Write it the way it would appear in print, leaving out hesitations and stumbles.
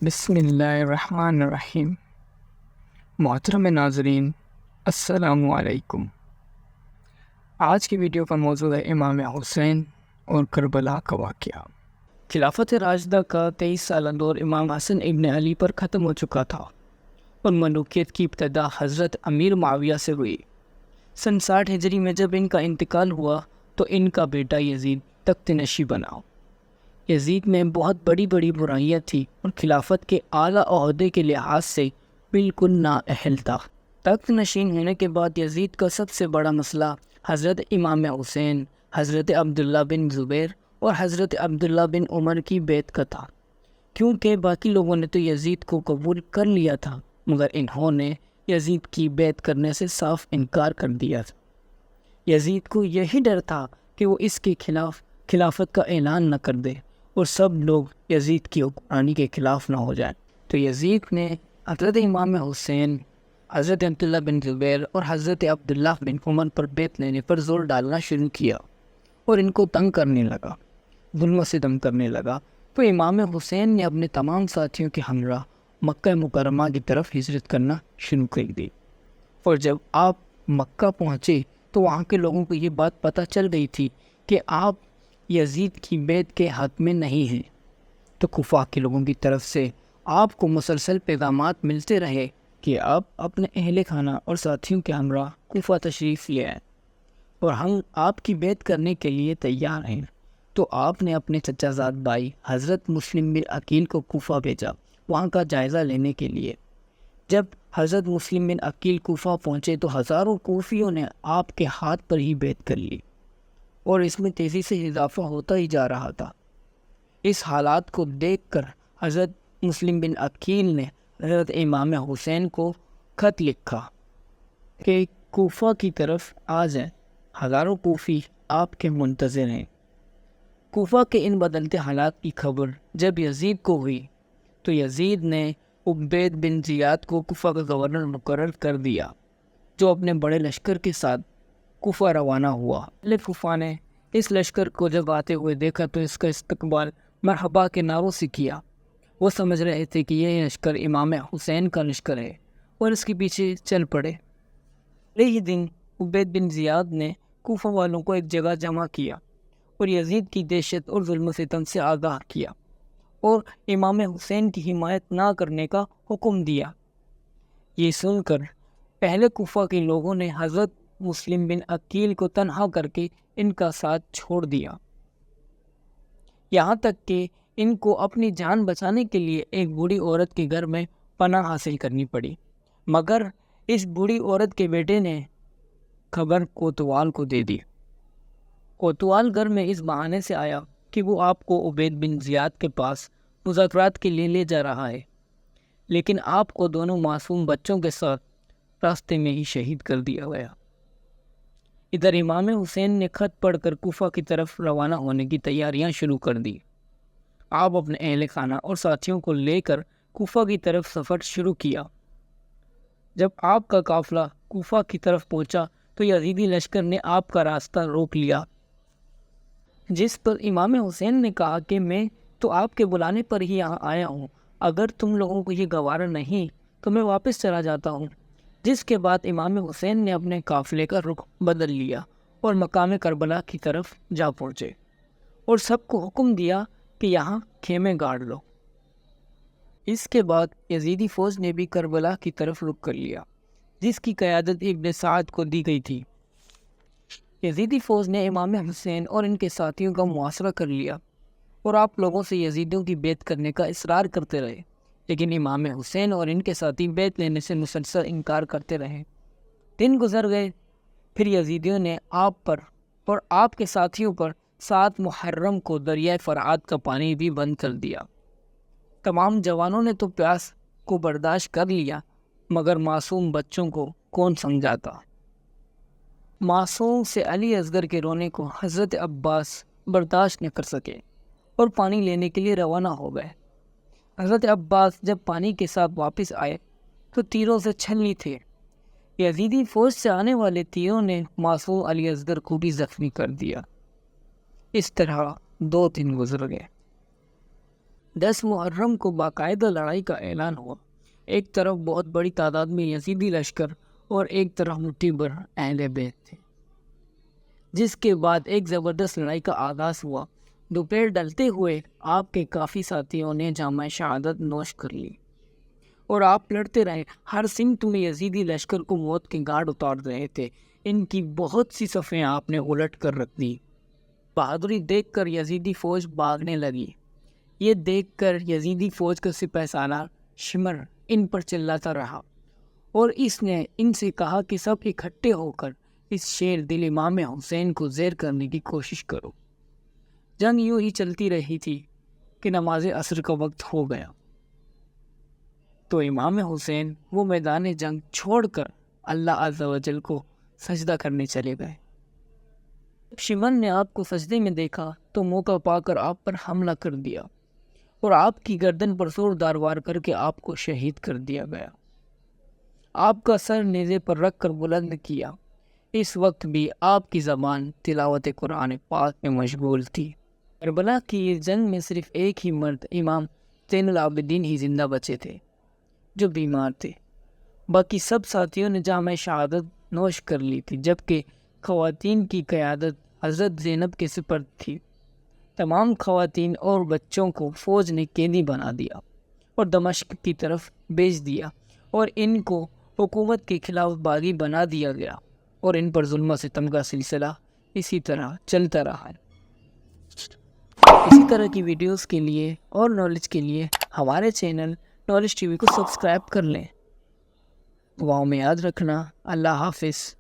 بسم اللہ الرحمن الرحیم۔ محترم ناظرین، السلام علیکم۔ آج کی ویڈیو کا موضوع ہے امام حسین اور کربلا کا واقعہ۔ خلافت راشدہ کا 23 سالہ دور امام حسن ابن علی پر ختم ہو چکا تھا اور ملوکیت کی ابتدا حضرت امیر معاویہ سے ہوئی۔ سن 60 ہجری میں جب ان کا انتقال ہوا تو ان کا بیٹا یزید تخت نشین بنا۔ یزید میں بہت بڑی بڑی برائیاں تھیں اور خلافت کے اعلیٰ عہدے کے لحاظ سے بالکل نااہل تھا۔ تخت نشین ہونے کے بعد یزید کا سب سے بڑا مسئلہ حضرت امام حسین، حضرت عبداللہ بن زبیر اور حضرت عبداللہ بن عمر کی بیعت کا تھا، کیونکہ باقی لوگوں نے تو یزید کو قبول کر لیا تھا مگر انہوں نے یزید کی بیعت کرنے سے صاف انکار کر دیا تھا۔ یزید کو یہی ڈر تھا کہ وہ اس کے خلاف خلافت کا اعلان نہ کر دے اور سب لوگ یزید کی حکمرانی کے خلاف نہ ہو جائیں، تو یزید نے حضرت امام حسین، حضرت عبداللہ بن زبیر اور حضرت عبداللہ بن عمر پر بیعت لینے پر زور ڈالنا شروع کیا اور ان کو تنگ کرنے لگا، ظلم و ستم کرنے لگا۔ تو امام حسین نے اپنے تمام ساتھیوں کے ہمراہ مکہ مکرمہ کی طرف ہجرت کرنا شروع کر دی، اور جب آپ مکہ پہنچے تو وہاں کے لوگوں کو یہ بات پتہ چل گئی تھی کہ آپ یزید کی بیعت کے حق میں نہیں ہیں، تو کوفہ کے لوگوں کی طرف سے آپ کو مسلسل پیغامات ملتے رہے کہ آپ اپنے اہل خانہ اور ساتھیوں کے ہمراہ کوفہ تشریف لے آئیں اور ہم آپ کی بیعت کرنے کے لیے تیار ہیں۔ تو آپ نے اپنے چچا زاد بھائی حضرت مسلم بن عقیل کو کوفہ بھیجا وہاں کا جائزہ لینے کے لیے۔ جب حضرت مسلم بن عقیل کوفہ پہنچے تو ہزاروں کوفیوں نے آپ کے ہاتھ پر ہی بیعت کر لی اور اس میں تیزی سے اضافہ ہوتا ہی جا رہا تھا۔ اس حالات کو دیکھ کر حضرت مسلم بن عقیل نے حضرت امام حسین کو خط لکھا کہ کوفہ کی طرف آ جائیں، ہزاروں کوفی آپ کے منتظر ہیں۔ کوفہ کے ان بدلتے حالات کی خبر جب یزید کو ہوئی تو یزید نے عبید بن زیاد کو کوفہ کا گورنر مقرر کر دیا، جو اپنے بڑے لشکر کے ساتھ کوفہ روانہ ہوا۔ اہل کوفہ نے اس لشکر کو جب آتے ہوئے دیکھا تو اس کا استقبال مرحبا کے نعروں سے کیا۔ وہ سمجھ رہے تھے کہ یہ لشکر امام حسین کا لشکر ہے اور اس کے پیچھے چل پڑے۔ یہی دن عبید بن زیاد نے کوفہ والوں کو ایک جگہ جمع کیا اور یزید کی دہشت اور ظلم و ستم سے آگاہ کیا اور امام حسین کی حمایت نہ کرنے کا حکم دیا۔ یہ سن کر پہلے کوفہ کے لوگوں نے حضرت مسلم بن عقیل کو تنہا کر کے ان کا ساتھ چھوڑ دیا، یہاں تک کہ ان کو اپنی جان بچانے کے لیے ایک بوڑھی عورت کے گھر میں پناہ حاصل کرنی پڑی، مگر اس بوڑھی عورت کے بیٹے نے خبر کوتوال کو دے دی۔ کوتوال گھر میں اس بہانے سے آیا کہ وہ آپ کو عبید بن زیاد کے پاس مذاکرات کے لیے لے جا رہا ہے، لیکن آپ کو دونوں معصوم بچوں کے ساتھ راستے میں ہی شہید کر دیا گیا۔ ادھر امام حسین نے خط پڑھ کر کوفہ کی طرف روانہ ہونے کی تیاریاں شروع کر دی۔ آپ اپنے اہل خانہ اور ساتھیوں کو لے کر کوفہ کی طرف سفر شروع کیا۔ جب آپ کا قافلہ کوفہ کی طرف پہنچا تو یزیدی لشکر نے آپ کا راستہ روک لیا، جس پر امام حسین نے کہا کہ میں تو آپ کے بلانے پر ہی یہاں آیا ہوں، اگر تم لوگوں کو یہ گوارا نہیں تو میں واپس چلا جاتا ہوں۔ جس کے بعد امام حسین نے اپنے قافلے کا رخ بدل لیا اور مقام کربلا کی طرف جا پہنچے اور سب کو حکم دیا کہ یہاں خیمے گاڑ لو۔ اس کے بعد یزیدی فوج نے بھی کربلا کی طرف رخ کر لیا، جس کی قیادت ابن سعد کو دی گئی تھی۔ یزیدی فوج نے امام حسین اور ان کے ساتھیوں کا محاصرہ کر لیا اور آپ لوگوں سے یزیدیوں کی بیعت کرنے کا اصرار کرتے رہے، لیکن امام حسین اور ان کے ساتھی بیعت لینے سے مسلسل انکار کرتے رہے۔ دن گزر گئے، پھر یزیدیوں نے آپ پر اور آپ کے ساتھیوں پر 7 محرم کو دریائے فرات کا پانی بھی بند کر دیا۔ تمام جوانوں نے تو پیاس کو برداشت کر لیا، مگر معصوم بچوں کو کون سمجھاتا۔ معصوم سے علی اصغر کے رونے کو حضرت عباس برداشت نہ کر سکے اور پانی لینے کے لیے روانہ ہو گئے۔ حضرت عباس جب پانی کے ساتھ واپس آئے تو تیروں سے چھلنی تھے۔ یزیدی فوج سے آنے والے تیروں نے معصوم علی اصغر کو بھی زخمی کر دیا۔ اس طرح 2 دن گزر گئے۔ 10 محرم کو باقاعدہ لڑائی کا اعلان ہوا۔ ایک طرف بہت بڑی تعداد میں یزیدی لشکر اور ایک طرف مٹھی بھر اہل بیت تھے، جس کے بعد ایک زبردست لڑائی کا آغاز ہوا۔ دوپہر ڈلتے ہوئے آپ کے کافی ساتھیوں نے جامع شہادت نوش کر لی اور آپ لڑتے رہے۔ ہر سمت میں یزیدی لشکر کو موت کے گھاٹ اتار رہے تھے۔ ان کی بہت سی صفیں آپ نے الٹ کر رکھ دی۔ بہادری دیکھ کر یزیدی فوج بھاگنے لگی۔ یہ دیکھ کر یزیدی فوج کا سپہ سالار شمر ان پر چلاتا رہا اور اس نے ان سے کہا کہ سب اکٹھے ہو کر اس شیر دل امام حسین کو زیر کرنے کی کوشش کرو۔ جنگ یوں ہی چلتی رہی تھی کہ نماز عصر کا وقت ہو گیا تو امام حسین وہ میدان جنگ چھوڑ کر اللہ عز و جل کو سجدہ کرنے چلے گئے۔ شمر نے آپ کو سجدے میں دیکھا تو موقع پا کر آپ پر حملہ کر دیا اور آپ کی گردن پر زوردار وار کر کے آپ کو شہید کر دیا گیا۔ آپ کا سر نیزے پر رکھ کر بلند کیا۔ اس وقت بھی آپ کی زبان تلاوت قرآن پاک میں مشغول تھی۔ کربلا کی اس جنگ میں صرف ایک ہی مرد امام زین العابدین ہی زندہ بچے تھے جو بیمار تھے۔ باقی سب ساتھیوں نے جامع شہادت نوش کر لی تھی، جبکہ خواتین کی قیادت حضرت زینب کے سپرد تھی۔ تمام خواتین اور بچوں کو فوج نے قیدی بنا دیا اور دمشق کی طرف بھیج دیا اور ان کو حکومت کے خلاف باغی بنا دیا گیا اور ان پر ظلم و ستم کا سلسلہ اسی طرح چلتا رہا۔ اسی طرح کی ویڈیوز کے لیے اور نالج کے لیے ہمارے چینل نالج ٹی وی کو سبسکرائب کر لیں۔ دعاؤں میں یاد رکھنا۔ اللہ حافظ۔